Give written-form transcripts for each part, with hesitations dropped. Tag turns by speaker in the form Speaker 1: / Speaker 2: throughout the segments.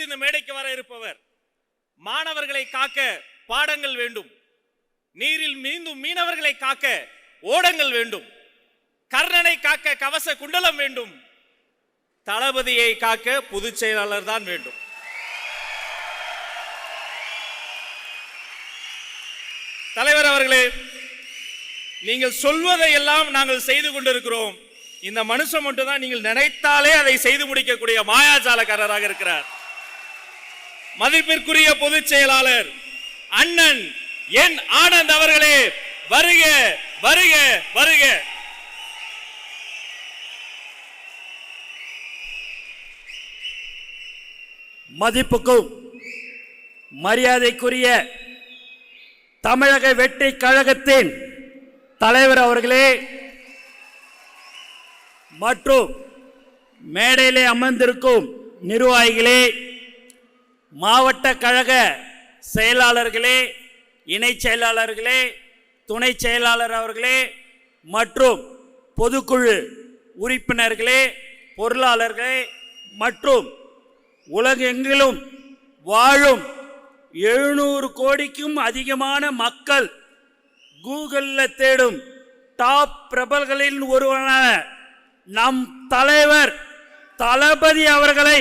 Speaker 1: அடுத்து இந்த மேடைக்கு வர இருப்பவர். மாணவர்களை காக்க பாடங்கள் வேண்டும், நீரில் மீண்டும் மீனவர்களை காக்க ஓடங்கள் வேண்டும், கர்ணனை காக்க கவச குண்டலம் வேண்டும், தளபதியை காக்க பொதுச் செயலாளர் தான் வேண்டும். தலைவர் அவர்களே, நீங்கள் சொல்வதை எல்லாம் நாங்கள் செய்து கொண்டிருக்கிறோம். இந்த மனுஷன் மட்டும் தான் நீங்கள் நினைத்தாலே அதை செய்து முடிக்கக்கூடிய மாயாஜாலக்காரராக இருக்கிறார். மதிப்பிற்குரிய பொதுச் செயலாளர் அண்ணன் என் ஆனந்த் அவர்களே, வருக வருக வருக.
Speaker 2: மதிப்புக்கும் மரியாதைக்குரிய தமிழக வெற்றி கழகத்தின் தலைவர் அவர்களே மற்றும் மேடையிலே அமர்ந்திருக்கும் நிர்வாகிகளே, மாவட்ட கழக செயலாளர்களே, இணை செயலாளர்களே, துணை செயலாளர் அவர்களே மற்றும் பொதுக்குழு உறுப்பினர்களே, பொருளாளர்களே மற்றும் உலகெங்கிலும் வாழும் 700 கோடிக்கும் அதிகமான மக்கள் கூகுளில் தேடும் டாப் பிரபலங்களில் ஒருவரான நம் தலைவர் தளபதி அவர்களை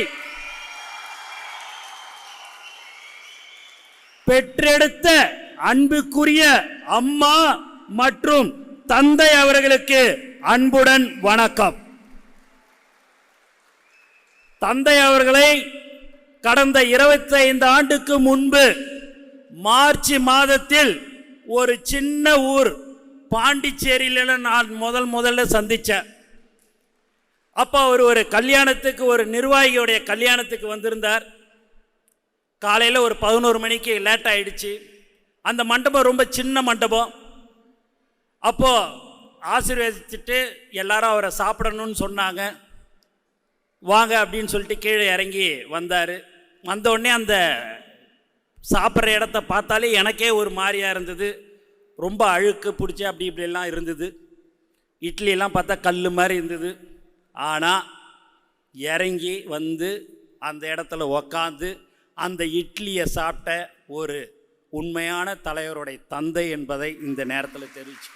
Speaker 2: பெற்றெடுத்த அன்புக்குரிய அம்மா மற்றும் தந்தை அவர்களுக்கு அன்புடன் வணக்கம். தந்தை அவர்களை கடந்த 25 ஆண்டுக்கு முன்பு மார்ச் மாதத்தில் ஒரு சின்ன ஊர் பாண்டிச்சேரியில் நான் முதல்ல சந்தித்தேன். அப்போ அவர் ஒரு கல்யாணத்துக்கு, ஒரு நிர்வாகியோடைய கல்யாணத்துக்கு வந்திருந்தார். காலையில் ஒரு 11 மணிக்கு லேட் ஆகிடுச்சு. அந்த மண்டபம் ரொம்ப சின்ன மண்டபம். அப்போது ஆசீர்வதிச்சுட்டு எல்லாரும் அவரை சாப்பிடணும்னு சொன்னாங்க. வாங்க அப்படின்னு சொல்லிட்டு கீழே இறங்கி வந்தார். வந்தோடனே அந்த சாப்பிட்ற இடத்த பார்த்தாலே எனக்கே ஒரு மாதிரியாக இருந்தது. ரொம்ப அழுக்கு பிடிச்சி அப்படி இப்படிலாம் இருந்தது. இட்லியெல்லாம் பார்த்தா கல் மாதிரி இருந்தது. ஆனால் இறங்கி வந்து அந்த இடத்துல உக்காந்து அந்த இட்லியை சாப்பிட்ட ஒரு உண்மையான தலைவருடைய தந்தை என்பதை இந்த நேரத்தில் தெரிவிச்சு.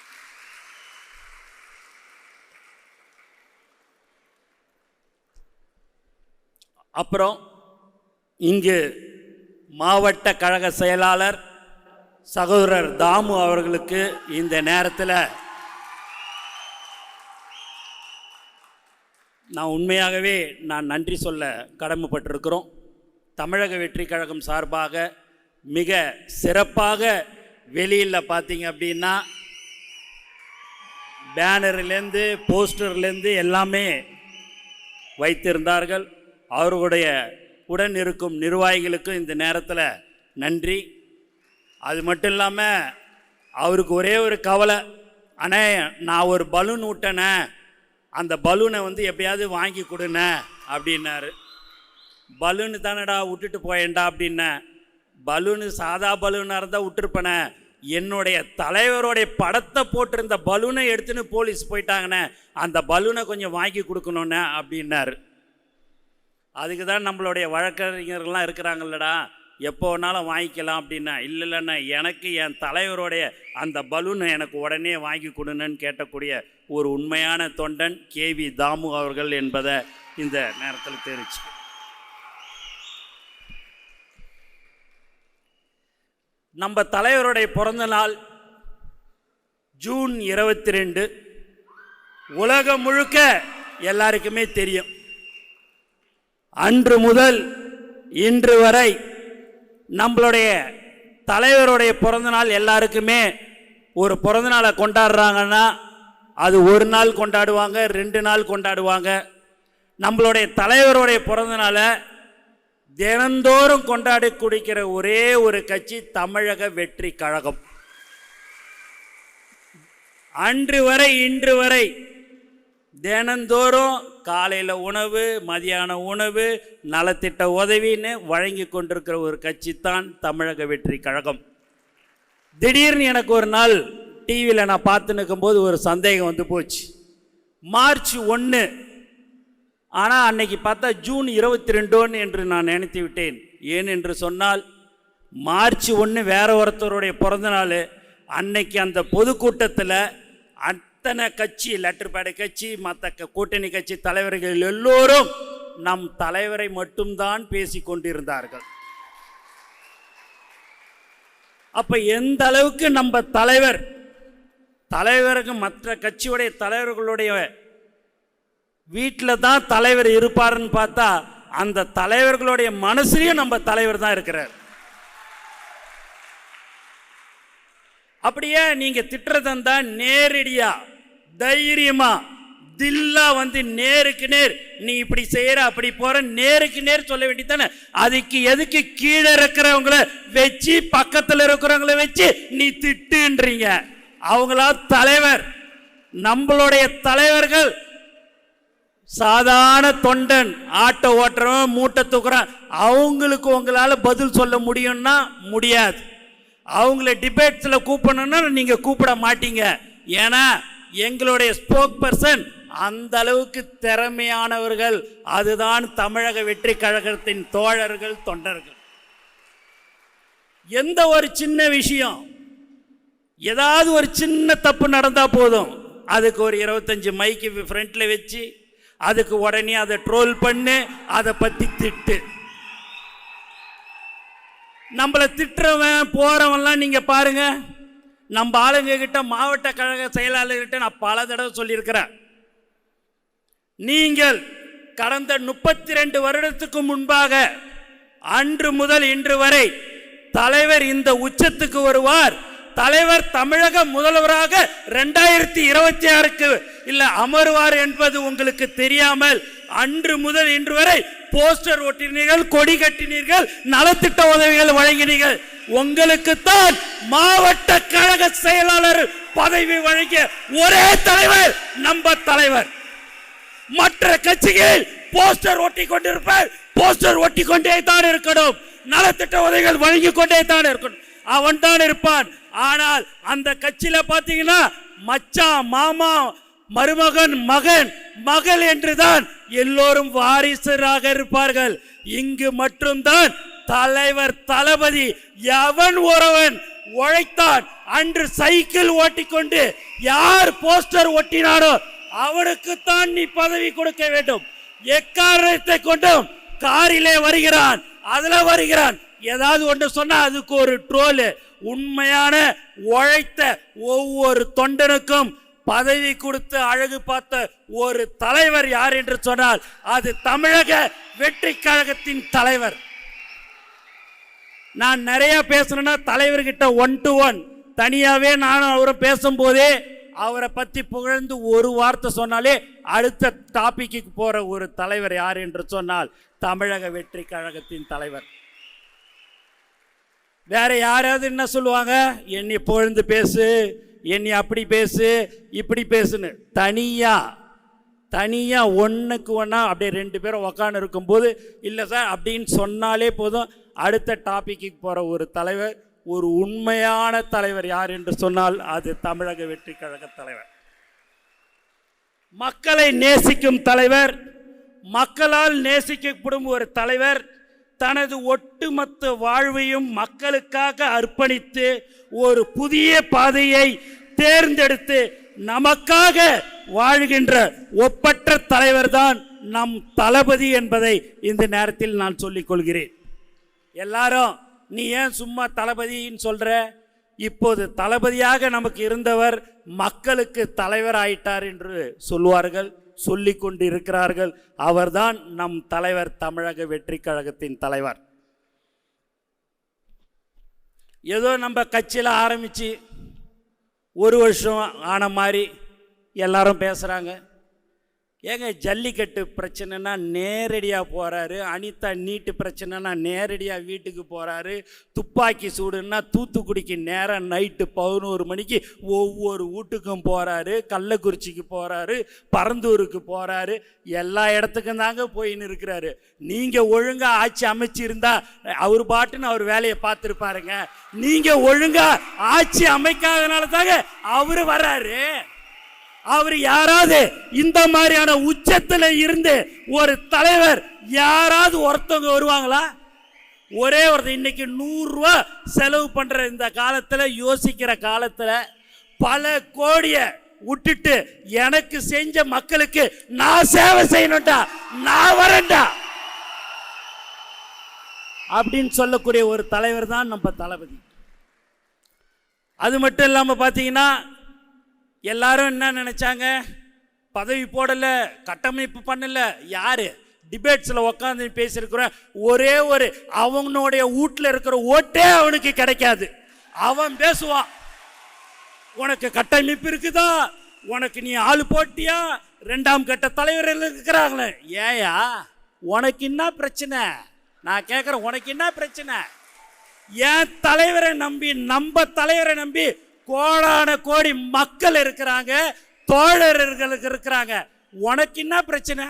Speaker 2: அப்புறம் இங்கு மாவட்ட கழக செயலாளர் சகோதரர் தாமு அவர்களுக்கு இந்த நேரத்தில் நான் உண்மையாகவே நன்றி சொல்ல கடமைப்பட்டிருக்கிறோம். தமிழக வெற்றி கழகம் சார்பாக மிக சிறப்பாக வெளியில் பார்த்தீங்க அப்படின்னா பேனர்லேருந்து போஸ்டர்லேருந்து எல்லாமே வைத்திருந்தார்கள். அவர்களுடைய உடன் இருக்கும் நிர்வாகிகளுக்கும் இந்த நேரத்தில் நன்றி. அது மட்டும் இல்லாமல் அவருக்கு ஒரே ஒரு கவலை, அண்ணே நான் ஒரு பலூன் விட்டேனே, அந்த பலூனை வந்து எப்படியாவது வாங்கி கொடுண்ணே அப்படின்னாரு. பலூனு தானடா விட்டுட்டு போயேன்டா அப்படின்னேன். பலூனு சாதா பலூனாக இருந்தால் விட்டுருப்பேனே, என்னுடைய தலைவருடைய படத்தை போட்டிருந்த பலூனை எடுத்துன்னு போலீஸ் போயிட்டாங்கண்ணே, அந்த பலூனை கொஞ்சம் வாங்கி கொடுக்கணுண்ணே அப்படின்னாரு. அதுக்கு தான் நம்மளுடைய வழக்கறிஞர்கள்லாம் இருக்கிறாங்கல்லடா, எப்போ வேணாலும் வாங்கிக்கலாம் அப்படின்னா, இல்லைண்ணா எனக்கு என் தலைவருடைய அந்த பலூனை எனக்கு உடனே வாங்கி கொடுன்னு கேட்டக்கூடிய ஒரு உண்மையான தொண்டன் கேவி தாமு அவர்கள் என்பதை இந்த நேரத்தில் தெரிவிச்சு. நம்ம தலைவருடைய பிறந்த நாள் ஜூன் 22. உலகம் முழுக்க எல்லாருக்குமே தெரியும். அன்று முதல் இன்று வரை நம்மளுடைய தலைவருடைய பிறந்தநாள் எல்லாருக்குமே ஒரு பிறந்தநாளை கொண்டாடுறாங்கன்னா அது ஒரு நாள் கொண்டாடுவாங்க, 2 நாள் கொண்டாடுவாங்க. நம்மளுடைய தலைவருடைய பிறந்தநாளை தினந்தோறும் கொண்டாடி குடிக்கிற ஒரே ஒரு கட்சி தமிழக வெற்றி கழகம். அன்று வரை இன்று வரை தினந்தோறும் காலையில் உணவு, மதியான உணவு, நலத்திட்ட உதவின்னு வழங்கி கொண்டிருக்கிற ஒரு கட்சி தான் தமிழக வெற்றி கழகம். திடீர்னு எனக்கு ஒரு நாள் டிவியில் நான் பார்த்து நிற்கும்போது ஒரு சந்தேகம் வந்து போச்சு. மார்ச் 1 ஆனால் அன்னைக்கு பார்த்தா ஜூன் 22 என்று நான் நினைத்து விட்டேன். ஏன் என்று சொன்னால் மார்ச் 1 வேற ஒருத்தருடைய பிறந்த நாள். அன்னைக்கு அந்த பொதுக்கூட்டத்தில் அத்தனை கட்சி, லெட்டர் பேடு கட்சி, மற்ற கூட்டணி கட்சி தலைவர்கள் எல்லோரும் நம் தலைவரை மட்டும்தான் பேசி கொண்டிருந்தார்கள். அப்ப எந்த அளவுக்கு நம்ம தலைவருக்கு மற்ற கட்சியுடைய தலைவர்களுடைய வீட்டில் தான் தலைவர் இருப்பாருன்னு பார்த்தா அந்த தலைவர்களுடைய மனசுலயும் நம்ம தலைவர் தான் இருக்கிறார். அப்படியே நீங்க திட்டுறதா நேரடியா தைரியமா தில்லா வந்து நேருக்கு நேர் நீ இப்படி செய்யற அப்படி போற நேருக்கு நேர் சொல்ல வேண்டியதானே. அதுக்கு எதுக்கு கீழே இருக்கிறவங்கள வச்சு பக்கத்தில் இருக்கிறவங்கள வச்சு நீ திட்டுன்றீங்க? அவங்களா தலைவர். நம்மளுடைய தலைவர்கள் சாதாரண தொண்டன், ஆட்டோ ஓட்டுறவன், மூட்டை தூக்குறான். அவங்களுக்கு உங்களால பதில் சொல்ல முடியும்னா முடியாது. அவங்கள டிபேட்ஸில் கூப்பிடணும்னா நீங்க கூப்பிட மாட்டீங்க. ஏன்னா எங்களுடைய ஸ்போக் பர்சன் அந்த அளவுக்கு திறமையானவர்கள். அதுதான் தமிழக வெற்றி கழகத்தின் தோழர்கள், தொண்டர்கள். எந்த ஒரு சின்ன விஷயம், ஏதாவது ஒரு சின்ன தப்பு நடந்தா போதும், அதுக்கு ஒரு 25 மைக்கு ஃப்ரண்ட்ல வச்சு அதுக்கு உடனே அதை ட்ரோல் பண்ணு, அதை பத்தி திட்டு. நம்மளை திட்டுறவன் போறவன்லாம் நீங்க பாருங்க. நம்ம ஆளுங்க கிட்ட, மாவட்ட கழக செயலாளர்கிட்ட நான் பல தடவை சொல்லியிருக்கிறேன். நீங்கள் கடந்த 32 வருடத்துக்கு முன்பாக அன்று முதல் இன்று வரை தலைவர் இந்த உச்சத்துக்கு வருவார், தலைவர் தமிழக முதல்வராக 2026க்கு இல்ல அமர்வார் என்பது உங்களுக்கு தெரியாமல் அன்று முதல் இன்று வரை போஸ்டர் ஒட்டினீர்கள், கொடி கட்டினீர்கள், நலத்திட்ட உதவிகள் வழங்கினீர்கள். உங்களுக்கு தான் மாவட்ட கழக செயலாளர் பதவி வழங்கிய ஒரே தலைவர் நம்ம தலைவர். மற்ற கட்சிகள் போஸ்டர் ஒட்டி கொண்டிருப்பார், போஸ்டர் ஒட்டி கொண்டே தான் இருக்கணும், நலத்திட்ட உதவிகள் வழங்கி கொண்டே தான் இருக்கணும், அவன் தான் இருப்பான். ஆனால் அந்த கட்சியில பாத்தீங்கன்னா மச்சான், மாமா, மருமகன், மகன், மகள் என்றுதான் எல்லோரும் வாரிசராக இருப்பார்கள். இங்கு மட்டும்தான் தலைவர் தளபதி எவன் ஒருவன் உழைத்தான், அன்று சைக்கிள் ஓட்டிக்கொண்டு யார் போஸ்டர் ஒட்டினாரோ அவனுக்குத்தான் நீ பதவி கொடுக்க வேண்டும். எக்காரணத்தை கொண்டும் காரிலே வருகிறான், அதுல வருகிறான், ஏதாவது ஒன்று சொன்னா அதுக்கு ஒரு ட்ரோல். உண்மையான உழைத்த ஒவ்வொரு தொண்டனுக்கும் பதவி கொடுத்து அழகு பார்த்த ஒரு தலைவர் யார் என்று சொன்னால் அது தமிழக வெற்றி கழகத்தின் தலைவர். நான் நிறைய பேசணும்னா தலைவர்கிட்ட 1 to 1 தனியாவே நானும் அவரும் பேசும்போதே அவரை பத்தி புகழ்ந்து ஒரு வார்த்தை சொன்னாலே அடுத்த டாபிக்கு போற ஒரு தலைவர் யார் என்று சொன்னால் தமிழக வெற்றி கழகத்தின் தலைவர். வேற யாராவது என்ன சொல்லுவாங்க, என்னை புகழ்ந்து பேசு, என்னை அப்படி பேசு, இப்படி பேசுன்னு. தனியா ஒன்றுக்கு ஒன்றா அப்படியே 2 பேரும் உக்காந்து இருக்கும்போது இல்லை சார் அப்படின்னு சொன்னாலே போதும் அடுத்த டாபிக்கு போகிற ஒரு தலைவர், ஒரு உண்மையான தலைவர் யார் என்று சொன்னால் அது தமிழக வெற்றி கழக தலைவர். மக்களை நேசிக்கும் தலைவர், மக்களால் நேசிக்கப்படும் ஒரு தலைவர், தனது ஒட்டுமொத்த வாழ்வையும் மக்களுக்காக அர்ப்பணித்து ஒரு புதிய பாதையை தேர்ந்தெடுத்து நமக்காக வாழ்கின்ற ஒப்பற்ற தலைவர் தான் நம் தளபதி என்பதை இந்த நேரத்தில் நான் சொல்லிக் கொள்கிறேன். எல்லாரும் நீ ஏன் சும்மா தளபதின்னு சொல்ற? இப்போது தளபதியாக நமக்கு இருந்தவர் மக்களுக்கு தலைவர் ஆயிட்டார் என்று சொல்வார்கள், சொல்லிக் கொண்டு இருக்கிறார்கள். அவர்தான் நம் தலைவர், தமிழக வெற்றி கழகத்தின் தலைவர். ஏதோ நம்ம கட்சியில் ஆரம்பிச்சு 1 வருஷம் ஆன மாதிரி எல்லாரும் பேசுகிறாங்க. ஏங்க ஜல்லிக்கட்டு பிரச்சனைனா நேரடியாக போகிறாரு, அனிதா நீட்டு பிரச்சனைனா நேரடியாக வீட்டுக்கு போகிறாரு, துப்பாக்கி சூடுன்னா தூத்துக்குடிக்கு நேரம் நைட்டு 11 மணிக்கு ஒவ்வொரு வீட்டுக்கும் போகிறாரு, கள்ளக்குறிச்சிக்கு போகிறாரு, பரந்தூருக்கு போகிறாரு, எல்லா இடத்துக்கும் தாங்க போயின்னு இருக்கிறாரு. நீங்கள் ஒழுங்காக ஆட்சி அமைச்சிருந்தா அவர் பாட்டுன்னு அவர் வேலையை பார்த்துருப்பாருங்க. நீங்கள் ஒழுங்காக ஆட்சி அமைக்காதனால தாங்க அவர் வர்றாரு. அவர் யாராவது இந்த மாதிரியான உச்சத்துல இருந்து ஒரு தலைவர் யாராவது ஒருத்தவங்க வருவாங்களா? ஒரே ஒருத்தர் இன்னைக்கு 100 ரூபா செலவு பண்ற இந்த காலத்துல, யோசிக்கிற காலத்துல பல கோடிய விட்டுட்டு எனக்கு செஞ்ச மக்களுக்கு நான் சேவை செய்யணும்டா, நான் வரேன்டா அப்படின்னு சொல்லக்கூடிய ஒரு தலைவர் தான் நம்ம தளபதி. அது மட்டும் இல்லாம பாத்தீங்கன்னா எல்லாரும் என்ன நினைச்சாங்க, பதவி போடல, கட்டமைப்பு பண்ணல, யாரு டிபேட்ஸ்ல உட்காந்து பேசியிருக்கிறோம். ஒரே ஒரு அவனுடைய வீட்டில் இருக்கிற ஓட்டே அவனுக்கு கிடைக்காது. அவன் பேசுவான், உனக்கு கட்டமைப்பு இருக்குதா, உனக்கு நீ ஆளு போட்டியா, 2ஆம் கட்ட தலைவர்கள் இருக்கிறாங்களே, ஏயா உனக்கு என்ன பிரச்சனை? நான் கேட்கிறேன், உனக்கு என்ன பிரச்சனை? என் தலைவரை நம்பி, நம்ம தலைவரை நம்பி கோடான கோடி மக்கள் இருக்கிறாங்க, தோழர்களுக்கு இருக்கிறாங்க. உனக்கு என்ன பிரச்சனை?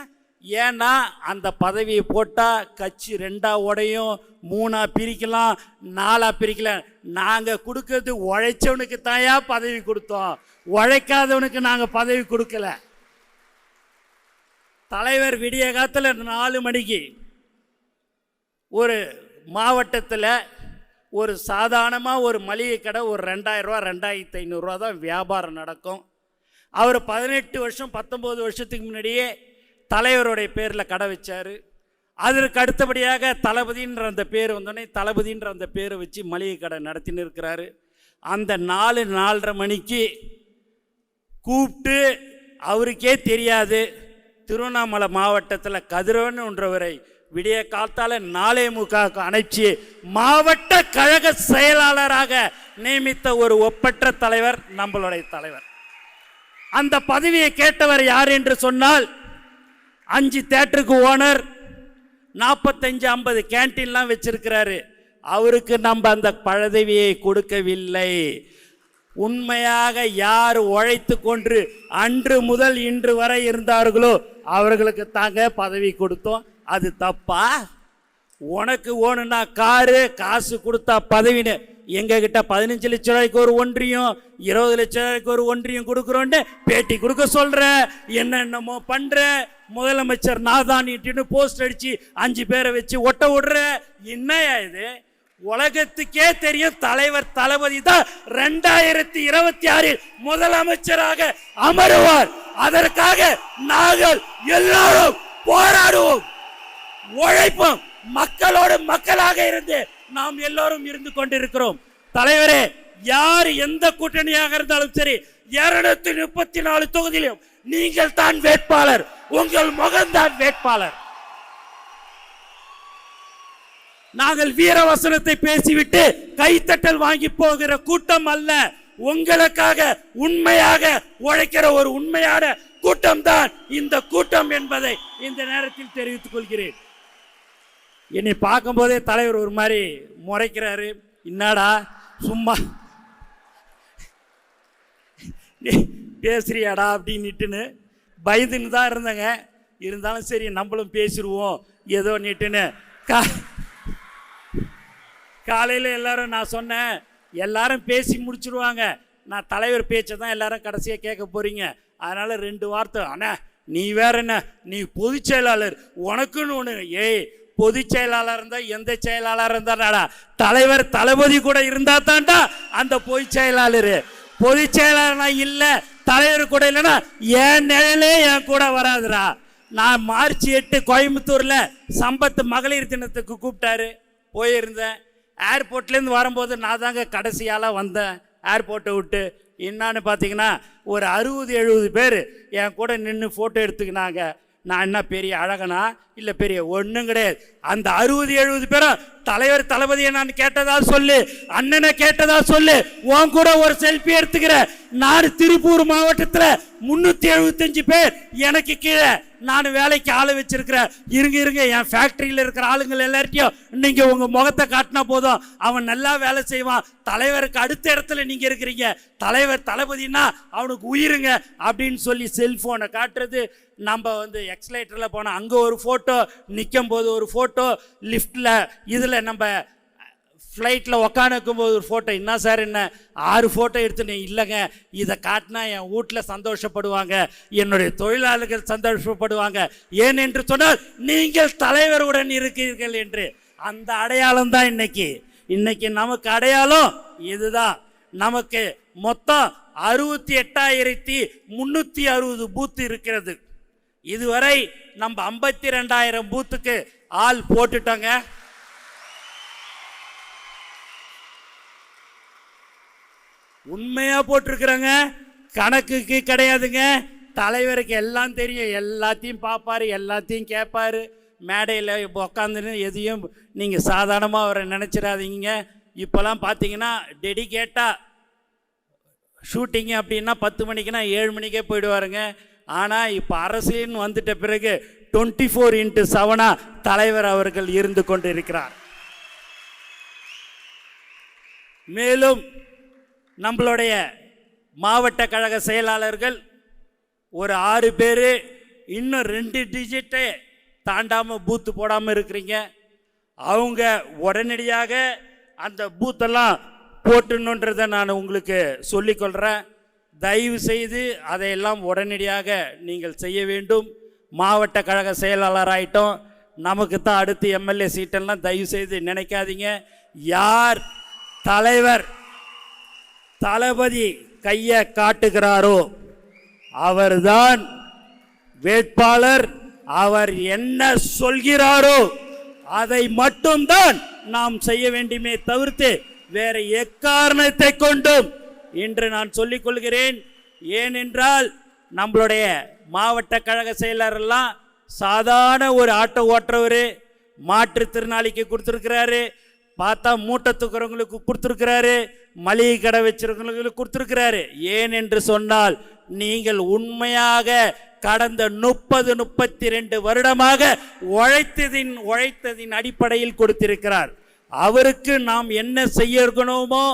Speaker 2: ஏன்னா அந்த பதவியை போட்டா கட்சி 2ஆ உடையும், 3ஆ பிரிக்கலாம், 4ஆ பிரிக்கலாம். நாங்க கொடுக்கிறது உழைச்சவனுக்கு தாயா பதவி கொடுத்தோம், உழைக்காதவனுக்கு நாங்க பதவி கொடுக்கல. தலைவர் விடிய காலத்துல 4 மணிக்கு ஒரு மாவட்டத்தில் ஒரு சாதாரணமாக ஒரு மளிகை கடை ஒரு 2000 ரூபா 2500 ரூபா தான் வியாபாரம் நடக்கும். அவர் 18 வருஷம் 19 வருஷத்துக்கு முன்னாடியே தலைவருடைய பேரில் கடை வச்சார். அதற்கு அடுத்தபடியாக தளபதின்ற அந்த பேர் வந்தோடனே தளபதின்ற அந்த பேரை வச்சு மளிகை கடை நடத்தின்னு இருக்கிறாரு. அந்த 4-4:30 மணிக்கு கூப்பிட்டு, அவருக்கே தெரியாது, திருவண்ணாமலை மாவட்டத்தில் கதிரவன்ன்றவரை விடிய காலத்தால் 4:45 அணைச்சி மாவட்ட கழக செயலாளராக நியமித்த ஒரு ஒப்பற்ற தலைவர் நம்மளுடைய தலைவர். அந்த பதவியை கேட்டவர் யார் என்று சொன்னால், 5 தியேட்டருக்கு ஓனர், 45-50 கேன்டீன்லாம் வச்சிருக்கிறாரு. அவருக்கு நம்ம அந்த பதவியை கொடுக்கவில்லை. உண்மையாக யார் உழைத்து கொண்டு அன்று முதல் இன்று வரை இருந்தார்களோ அவர்களுக்கு தாங்க பதவி கொடுத்தோம். அது தப்பா? உனக்கு ஓணுன்னா காரு, காசு கொடுத்தா பதவின்னு. எங்ககிட்ட 15 லட்சம் ரூபாய்க்கு ஒரு ஒன்றியம், 20 லட்சம் ரூபாய்க்கு ஒரு ஒன்றியம் கொடுக்குறோன்னு பேட்டி கொடுக்க சொல்ற, என்னென்னமோ பண்ற. முதலமைச்சர் நாதானிட்டு போஸ்ட் அடிச்சு 5 பேரை வச்சு ஒட்ட விடுற. என்னையா இது? உலகத்துக்கே தெரியும் தலைவர் தளபதி தான் 2026 முதலமைச்சராக அமருவார். அதற்காக நாங்கள் எல்லாரும் போராடுவோம், உழைப்போம். மக்களோடு மக்களாக இருந்து நாம் எல்லோரும் இருந்து கொண்டிருக்கிறோம். தலைவரே, யார் எந்த கூட்டணியாக இருந்தாலும் சரி, 234 தொகுதியிலும் நீங்கள் தான் வேட்பாளர், உங்கள் முகம்தான் வேட்பாளர். நாங்கள் வீரவசனத்தை பேசிவிட்டு கைத்தட்டல் வாங்கி போகிற கூட்டம் அல்ல. உங்களுக்காக உண்மையாக உழைக்கிற ஒரு உண்மையான கூட்டம் தான் இந்த கூட்டம் என்பதை இந்த நேரத்தில் தெரிவித்துக் கொள்கிறேன். என்னை பார்க்கும் போதே தலைவர் ஒரு மாதிரி முறைக்கிறாரு. என்னடா சும்மா பேசுறியாடா அப்படின்னுட்டுன்னு பயந்துன்னு தான் இருந்தேங்க. இருந்தாலும் சரி நம்மளும் பேசிடுவோம் ஏதோ நீட்டுன்னு. காலையில் எல்லாரும் நான் சொன்னேன், எல்லாரும் பேசி முடிச்சுடுவாங்க, நான் தலைவர் பேச்சை தான் எல்லாரும் கடைசியாக கேட்க போறீங்க. அதனால 2 வார்த்தை. அண்ணா நீ வேற என்ன, நீ பொதுச் செயலாளர், உனக்குன்னு ஒன்று. ஏய், பொதுச் செயலாளர் இருந்தா எந்த செயலாளர் இருந்தாடா, தலைவர் தளபதி கூட இருந்தா தான்டா அந்த பொதுச் செயலாளர். பொதுச் செயலாளர்னா இல்ல, தலைவர் கூட இல்லைன்னா என் நிழலே என் கூட வராதுடா. நான் மார்ச் 8 கோயம்புத்தூர்ல சம்பத் மகளிர் தினத்துக்கு கூப்பிட்டாரு, போயிருந்தேன். ஏர்போர்ட்லேருந்து வரும்போது நான் தாங்க கடைசியால் வந்தேன் ஏர்போர்ட்டை விட்டு. என்னான்னு பார்த்தீங்கன்னா ஒரு 60-70 பேர் என் கூட நின்று ஃபோட்டோ எடுத்துக்கினாங்க. நான் என்ன பெரிய அழகனா இல்லை பெரிய ஒன்றும் கிடையாது. அந்த 60-70 பேரும் தலைவர் தளபதியை நான் கேட்டதா சொல்லு, அண்ணனை கேட்டதா சொல்லு, உன் கூட ஒரு செல்ஃபி எடுத்துக்கிறேன். நான் திருப்பூர் மாவட்டத்தில் 375 பேர் எனக்கு கீழே நான் வேலைக்கு ஆளு வச்சிருக்கிறேன். இருங்க என் ஃபேக்டரியில் இருக்கிற ஆளுங்கள் எல்லார்ட்டையும் நீங்க உங்க முகத்தை காட்டினா போதும், அவன் நல்லா வேலை செய்வான். தலைவருக்கு அடுத்த இடத்துல நீங்க இருக்கிறீங்க, தலைவர் தளபதினா அவனுக்கு உயிருங்க அப்படின்னு சொல்லி செல்போனை காட்டுறது. நம்ம எக்ஸலேட்டரில் போனால் அங்கே ஒரு ஃபோட்டோ, நிற்கும் போது ஒரு ஃபோட்டோ, லிஃப்டில் இதில் நம்ம ஃப்ளைட்டில் உக்காந்துக்கும் போது ஒரு ஃபோட்டோ, என்ன சார் என்ன 6 ஃபோட்டோ எடுத்துனேன். இல்லைங்க, இதை காட்டினா என் வீட்டில் சந்தோஷப்படுவாங்க, என்னுடைய தொழிலாளர்கள் சந்தோஷப்படுவாங்க, ஏன் என்று சொன்னால் நீங்கள் தலைவருடன் இருக்கிறீர்கள் என்று. அந்த அடையாளம் தான் இன்னைக்கு நமக்கு அடையாளம் இதுதான். நமக்கு மொத்தம் 68,360 பூத்து இருக்கிறது. இதுவரை நம்ம 52,000 பூத்துக்கு ஆள் போட்டுட்டோங்க. உண்மையா போட்டிருக்கிறோங்க, கணக்குக்கு கிடையாதுங்க. தலைவருக்கு எல்லாம் தெரியும், எல்லாத்தையும் பார்ப்பாரு, எல்லாத்தையும் கேட்பாரு. மேடையில் உட்காந்துன்னு எதையும் நீங்கள் சாதாரணமாக அவரை நினச்சிடாதீங்க. இப்போலாம் பார்த்தீங்கன்னா டெடிகேட்டாக ஷூட்டிங்கு அப்படின்னா 10 மணிக்குன்னா 7 மணிக்கே போயிடுவாருங்க. ஆனால் இப்போ அரசியல்னு வந்துட்ட பிறகு 24x7 தலைவர் அவர்கள் இருந்து கொண்டு இருக்கிறார். மேலும் நம்மளுடைய மாவட்ட கழக செயலாளர்கள் ஒரு 6 பேர் இன்னும் 2 டிஜிட்டை தாண்டாமல் பூத்து போடாமல் இருக்கிறீங்க. அவங்க உடனடியாக அந்த பூத்தெல்லாம் போட்டுணுன்றதை நான் உங்களுக்கு சொல்லிக்கொள்கிறேன். தயவு செய்து அதையெல்லாம் உடனடியாக நீங்கள் செய்ய வேண்டும். மாவட்ட கழக செயலாளர் ஆகிட்டோம், நமக்கு தான் அடுத்து எம்எல்ஏ சீட்டெல்லாம் தயவு செய்து நினைக்காதீங்க. யார் தலைவர் தளபதி கையை காட்டுகிறாரோ அவர்தான் வேட்பாளர். அவர் என்ன சொல்கிறாரோ அதை மட்டும்தான் நாம் செய்ய வேண்டுமே தவிர்த்து வேற எக்காரணத்தை கொண்டும் என்று நான் சொல்லிக் கொள்கிறேன். ஏனென்றால் நம்மளுடைய மாவட்ட கழக செயலரெல்லாம் சாதாரண ஒரு ஆட்டோ ஓட்டுறவர், மாற்றுத்திறனாளிக்கு கொடுத்துருக்கிறாரு, பார்த்தா மூட்டை தூக்குறவங்களுக்கு கொடுத்துருக்கிறாரு, மளிகை கடை வச்சிருக்கிறவங்களுக்கு கொடுத்துருக்கிறாரு. ஏன் என்று சொன்னால் நீங்கள் உண்மையாக கடந்த 32 வருடமாக உழைத்ததின் அடிப்படையில் கொடுத்திருக்கிறார். அவருக்கு நாம் என்ன செய்யணுமோ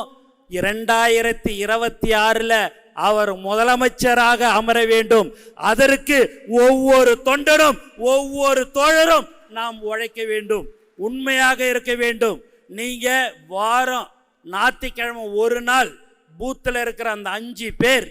Speaker 2: 2026 அவர் முதலமைச்சராக அமர வேண்டும். அதற்கு ஒவ்வொரு தொண்டரும் ஒவ்வொரு தோழரும் நாம் உழைக்க வேண்டும், உண்மையாக இருக்க வேண்டும். நீங்க வாரம் ஞாயிற்றுக்கிழமை ஒரு நாள் பூத்தில் இருக்கிற அந்த 5 பேர்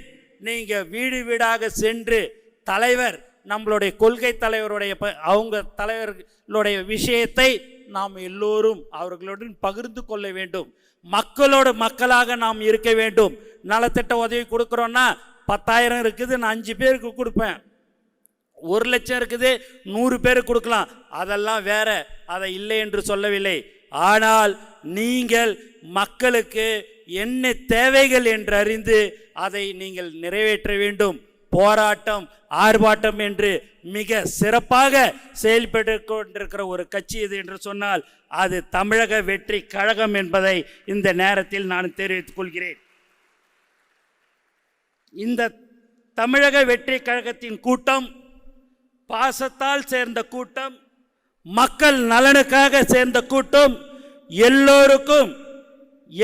Speaker 2: நீங்க வீடு வீடாக சென்று தலைவர் நம்மளுடைய கொள்கை தலைவருடைய அவங்க தலைவர்களுடைய விஷயத்தை நாம் எல்லோரும் அவர்களுடன் பகிர்ந்து கொள்ள வேண்டும். மக்களோடு மக்களாக நாம் இருக்க வேண்டும். நலத்திட்ட உதவி கொடுக்குறோன்னா 10,000 இருக்குது, நான் 5 பேருக்கு கொடுப்பேன். 1 லட்சம் இருக்குது, 100 பேருக்கு கொடுக்கலாம், அதெல்லாம் வேற, அதை இல்லை என்று சொல்லவில்லை. ஆனால் நீங்கள் மக்களுக்கு என்ன தேவைகள் என்று அறிந்து அதை நீங்கள் நிறைவேற்ற வேண்டும். போராட்டம் ஆர்ப்பாட்டம் என்று மிக சிறப்பாக செயல்பட்டு கொண்டிருக்கிற ஒரு கட்சி இது என்று சொன்னால் அது தமிழக வெற்றி கழகம் என்பதை இந்த நேரத்தில் நான் தெரிவித்துக் கொள்கிறேன். இந்த தமிழக வெற்றி கழகத்தின் கூட்டம் பாசத்தால் சேர்ந்த கூட்டம், மக்கள் நலனுக்காக சேர்ந்த கூட்டம், எல்லோருக்கும்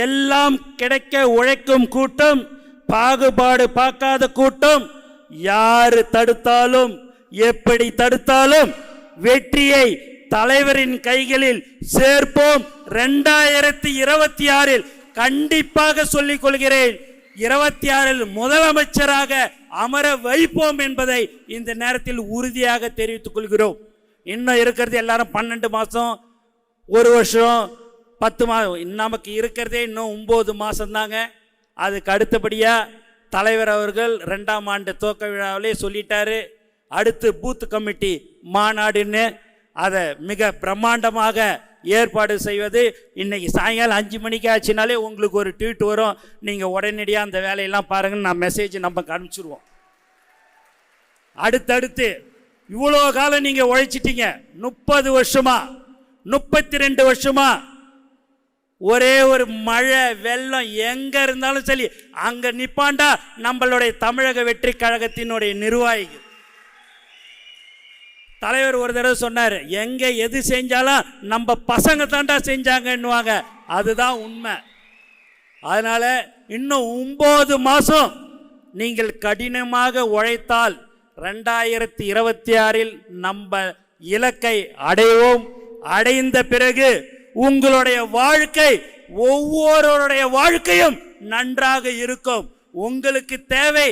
Speaker 2: எல்லாம் கிடைக்க உழைக்கும் கூட்டம், பாகுபாடு பார்க்காத கூட்டம். யாரு தடுத்தாலும் எப்படி தடுத்தாலும் வெற்றியை தலைவரின் கைகளில் சேர்ப்போம். 2026 கண்டிப்பாக சொல்லிக் கொள்கிறேன், 26 முதலமைச்சராக அமர வைப்போம் என்பதை இந்த நேரத்தில் உறுதியாக தெரிவித்துக் கொள்கிறோம். இன்னும் இருக்கிறது எல்லாரும் 12 மாதம், 1 வருஷம், 10 மாதம், நமக்கு இருக்கிறதே இன்னும் 9 மாதம் தாங்க. அதுக்கு அடுத்தபடியாக தலைவர் அவர்கள் 2ஆம் ஆண்டு துவக்க விழாவிலே சொல்லிட்டாரு, அடுத்து பூத் கமிட்டி மாநாடுன்னு அதை மிக பிரம்மாண்டமாக ஏற்பாடு செய்வது. இன்னைக்கு சாயங்காலம் 5 மணிக்கு ஆச்சுனாலே உங்களுக்கு ஒரு ட்வீட் வரும், நீங்கள் உடனடியாக அந்த வேலையெல்லாம் பாருங்கன்னு நான் மெசேஜ் நமக்கு அனுப்பிச்சிடுவோம். அடுத்தடுத்து இவ்வளோ காலம் நீங்கள் உழைச்சிட்டீங்க, 30 வருஷமா 32 வருஷமா ஒரே ஒரு மழை வெள்ளம் எங்க இருந்தாலும் சரி அங்க நிப்பாண்டா நம்மளுடைய தமிழக வெற்றி கழகத்தினுடைய நிர்வாகிகள். தலைவர் ஒரு தடவை சொன்னார், எங்க எது செஞ்சாலும் நம்ம பசங்க தாண்டா செஞ்சாங்கன்னுவாங்க. அதுதான் உண்மை. அதனால இன்னும் 9 மாதம் நீங்கள் கடினமாக உழைத்தால் 2026 நம்ம இலக்கை அடைவோம். அடைந்த பிறகு உங்களுடைய வாழ்க்கை ஒவ்வொருவருடைய வாழ்க்கையும் நன்றாக இருக்கும். உங்களுக்கு தேவை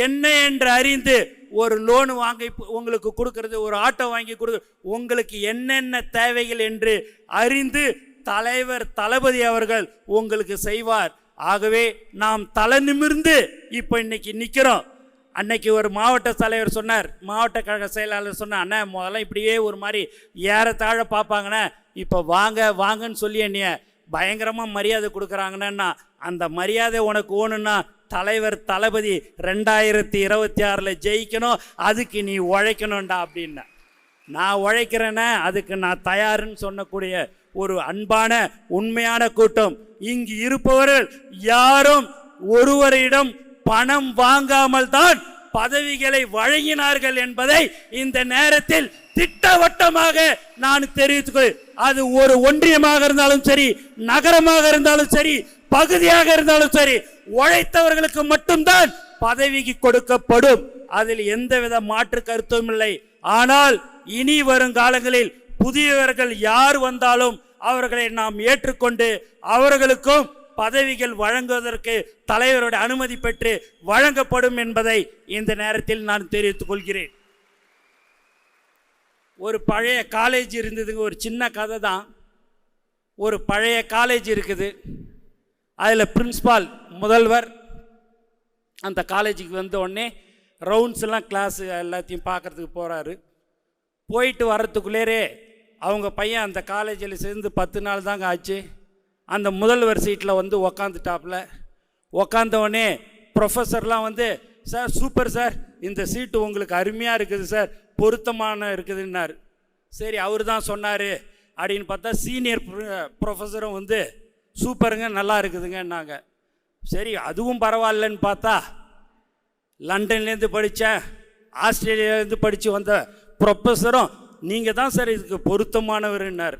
Speaker 2: என்ன என்று அறிந்து ஒரு லோன் வாங்கி உங்களுக்கு கொடுக்கிறது, ஒரு ஆட்டோ வாங்கி கொடுக்கிறது, உங்களுக்கு என்னென்ன தேவைகள் என்று அறிந்து தலைவர் தளபதி அவர்கள் உங்களுக்கு செய்வார். ஆகவே நாம் தலை நிமிர்ந்து இப்போ இன்னைக்கு நிற்கிறோம். அன்னைக்கு ஒரு மாவட்ட தலைவர் சொன்னார், மாவட்ட கழக செயலாளர் சொன்னார், அண்ணா முதல்ல இப்படியே ஒரு மாதிரி ஏறத்தாழ பார்ப்பாங்கண்ணே, இப்போ வாங்க வாங்கன்னு சொல்லி என்னைய பயங்கரமாக மரியாதை கொடுக்குறாங்கண்ணா, அந்த மரியாதை உனக்கு ஓணுன்னா தலைவர் தளபதி 2026 ஜெயிக்கணும், அதுக்கு நீ உழைக்கணும்டா அப்படின்னா. நான் உழைக்கிறேன்னா அதுக்கு நான் தயாருன்னு சொன்னக்கூடிய ஒரு அன்பான உண்மையான கூட்டம். இங்கு இருப்பவர்கள் யாரும் ஒருவரிடம் பணம் வாங்காமல் தான் பதவிகளை வழங்கினார்கள் என்பதை இந்த நேரத்தில் திட்டவட்டமாக நான் தெரிவித்துக்கொள். அது ஒரு ஒன்றியமாக இருந்தாலும் சரி, நகரமாக இருந்தாலும் சரி, பகுதியாக இருந்தாலும் சரி, உழைத்தவர்களுக்கு மட்டும்தான் பதவிக்கு கொடுக்கப்படும். அதில் எந்தவித மாற்று கருத்தும் இல்லை. ஆனால் இனி வரும் காலங்களில் புதியவர்கள் யார் வந்தாலும் அவர்களை நாம் ஏற்றுக்கொண்டு அவர்களுக்கும் பதவிகள் வழங்குவதற்கு தலைவருடைய அனுமதி பெற்று வழங்கப்படும் என்பதை இந்த நேரத்தில் நான் தெரிவித்துக் கொள்கிறேன். ஒரு பழைய காலேஜ் இருந்ததுங்க, ஒரு சின்ன கதை தான். ஒரு பழைய காலேஜ் இருக்குது, அதில் பிரின்ஸ்பால் முதல்வர் அந்த காலேஜுக்கு வந்த உடனே ரவுண்ட்ஸ் எல்லாம் கிளாஸு எல்லாத்தையும் பார்க்குறதுக்கு போகிறாரு. போயிட்டு வர்றதுக்குள்ளேரே அவங்க பையன் அந்த காலேஜில் சேர்ந்து 10 நாள் தாங்க ஆச்சு. அந்த முதல்வர் சீட்டில் வந்து உக்காந்துட்டாப்புல. உக்காந்தவொடனே ப்ரொஃபஸர்லாம் வந்து, சார் சூப்பர் சார், இந்த சீட்டு உங்களுக்கு அருமையாக இருக்குது சார், பொருத்தமான இருக்குதுன்னார். சரி அவர் தான் சொன்னார் அப்படின்னு பார்த்தா சீனியர் ப்ரொஃபஸரும் வந்து சூப்பருங்க நல்லா இருக்குதுங்கன்னாங்க. சரி அதுவும் பரவாயில்லன்னு பார்த்தா லண்டன்லேருந்து படித்தேன், ஆஸ்திரேலியாவிலேருந்து படித்து வந்த ப்ரொஃபஸரும் நீங்கள் தான் சார் இதுக்கு பொருத்தமானவர்னார்.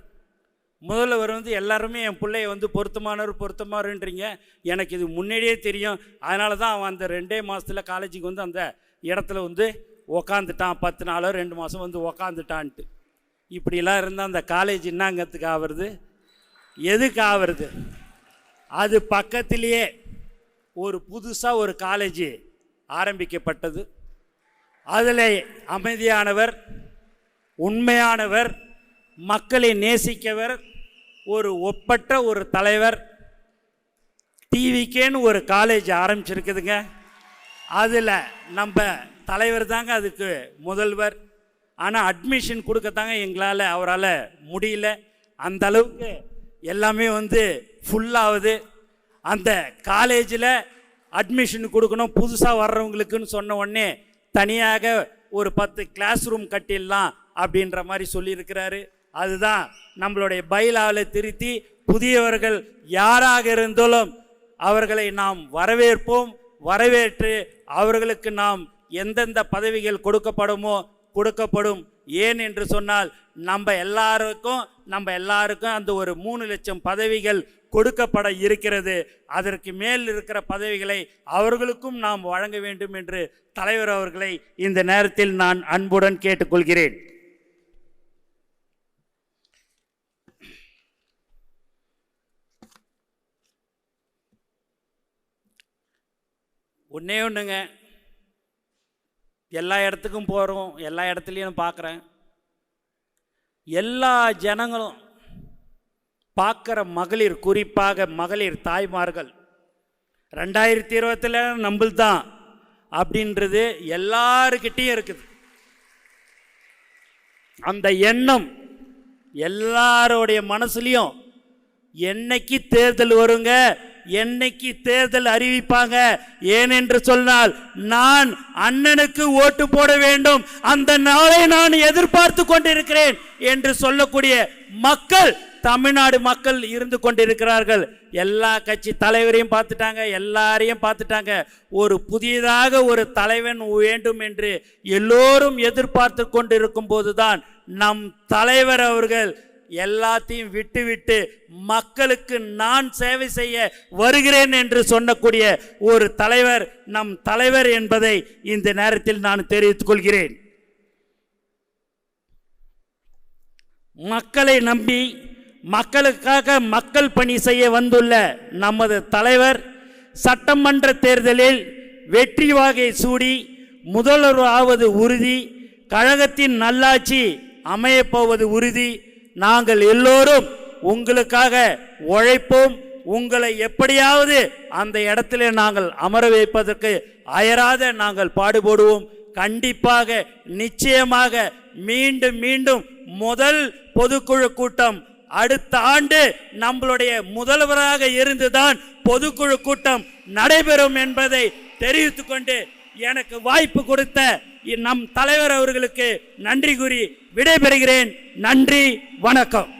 Speaker 2: முதல்வர் வந்து எல்லாருமே என் பிள்ளைய வந்து பொருத்தமானவர்ன்றீங்க, எனக்கு இது முன்னாடியே தெரியும், அதனால தான் அவன் அந்த 2 மாதத்தில் காலேஜுக்கு வந்து அந்த இடத்துல வந்து உக்காந்துட்டான், 10 நாளோ 2 மாதம் வந்து உக்காந்துட்டான்ட்டு. இப்படிலாம் இருந்தால் அந்த காலேஜ் என்னங்கிறதுக்கு ஆகிறது, எதுக்கு ஆகிறது? அது பக்கத்திலேயே ஒரு புதுசாக ஒரு காலேஜ் ஆரம்பிக்கப்பட்டது. அதில் அமைதியானவர், உண்மையானவர், மக்களை நேசிக்கவர், ஒரு ஒப்பற்ற ஒரு தலைவர், டிவிக்கேன்னு ஒரு காலேஜ் ஆரம்பிச்சிருக்குதுங்க. அதில் நம்ம தலைவர் தாங்க அதுக்கு முதல்வர். ஆனால் அட்மிஷன் கொடுக்கத்தாங்க எங்களால் அவரால் முடியல. அந்த அளவுக்கு எல்லாமே வந்து ஃபுல்லாகுது. அந்த காலேஜில் அட்மிஷன் கொடுக்கணும் புதுசாக வர்றவங்களுக்குன்னு சொன்ன உடனே தனியாக ஒரு 10 கிளாஸ் ரூம் கட்டிடலாம் அப்படின்ற மாதிரி சொல்லியிருக்கிறாரு. அதுதான் நம்மளுடைய பைலாவில் திருத்தி புதியவர்கள் யாராக இருந்தாலும் அவர்களை நாம் வரவேற்போம். வரவேற்று அவர்களுக்கு நாம் எந்தெந்த பதவிகள் கொடுக்கப்படும். ஏன் என்று சொன்னால் நம்ம எல்லாருக்கும் அந்த ஒரு 3 லட்சம் பதவிகள் கொடுக்கப்பட இருக்கிறது. அதற்கு மேல் இருக்கிற பதவிகளை அவர்களுக்கும் நாம் வழங்க வேண்டும் என்று தலைவர் அவர்களை இந்த நேரத்தில் நான் அன்புடன் கேட்டுக்கொள்கிறேன். ஒன்றுங்க, எல்லா இடத்துக்கும் போகிறோம், எல்லா இடத்துலையும் பார்க்குறேன், எல்லா ஜனங்களும் பார்க்குற மகளிர், குறிப்பாக மகளிர் தாய்மார்கள் 2020 நம்மள்தான் அப்படின்றது எல்லாருக்கிட்டையும் இருக்குது. அந்த எண்ணம் எல்லாருடைய மனசுலையும் என்னைக்கு தேர்தல் வருங்க, என்னைக்கு தேர்தல் அறிவிப்பாங்க, ஏனென்று சொன்னால் நான் அண்ணனுக்கு ஓட்டு போட வேண்டும், அந்த நாளை நான் எதிர்பார்த்து கொண்டிருக்கிறேன் என்று சொல்லக்கூடிய மக்கள் தமிழ்நாடு மக்கள் இருந்து கொண்டிருக்கிறார்கள். எல்லா கட்சி தலைவரையும் பார்த்துட்டாங்க, எல்லாரையும் பார்த்துட்டாங்க. ஒரு புதியதாக ஒரு தலைவன் வேண்டும் என்று எல்லோரும் எதிர்பார்த்து கொண்டிருக்கும் போதுதான் நம் தலைவர் அவர்கள் எல்லாத்தையும் விட்டுவிட்டு மக்களுக்கு நான் சேவை செய்ய வருகிறேன் என்று சொல்லக்கூடிய ஒரு தலைவர் நம் தலைவர் என்பதை இந்த நேரத்தில் நான் தெரிவித்துக் கொள்கிறேன். மக்களை நம்பி மக்களுக்காக மக்கள் பணி செய்ய வந்துள்ள நமது தலைவர் சட்டமன்ற தேர்தலில் வெற்றி வாகை சூடி முதல்வர் ஆவது உறுதி, கழகத்தின் நல்லாட்சி அமையப்போவது உறுதி. நாங்கள் எல்லோரும் உங்களுக்காக உழைப்போம். உங்களை எப்படியாவது அந்த இடத்திலே நாங்கள் அமர வைப்பதற்கு அயராத நாங்கள் பாடுபடுவோம். கண்டிப்பாக நிச்சயமாக மீண்டும் மீண்டும் முதல் பொதுக்குழு கூட்டம் அடுத்த ஆண்டு நம்மளுடைய முதல்வராக இருந்துதான் பொதுக்குழு கூட்டம் நடைபெறும் என்பதை தெரிவித்துக் கொண்டு எனக்கு வாய்ப்பு கொடுத்த நம் தலைவர் அவர்களுக்கு நன்றி கூறி விடைபெறுகிறேன். நன்றி, வணக்கம்.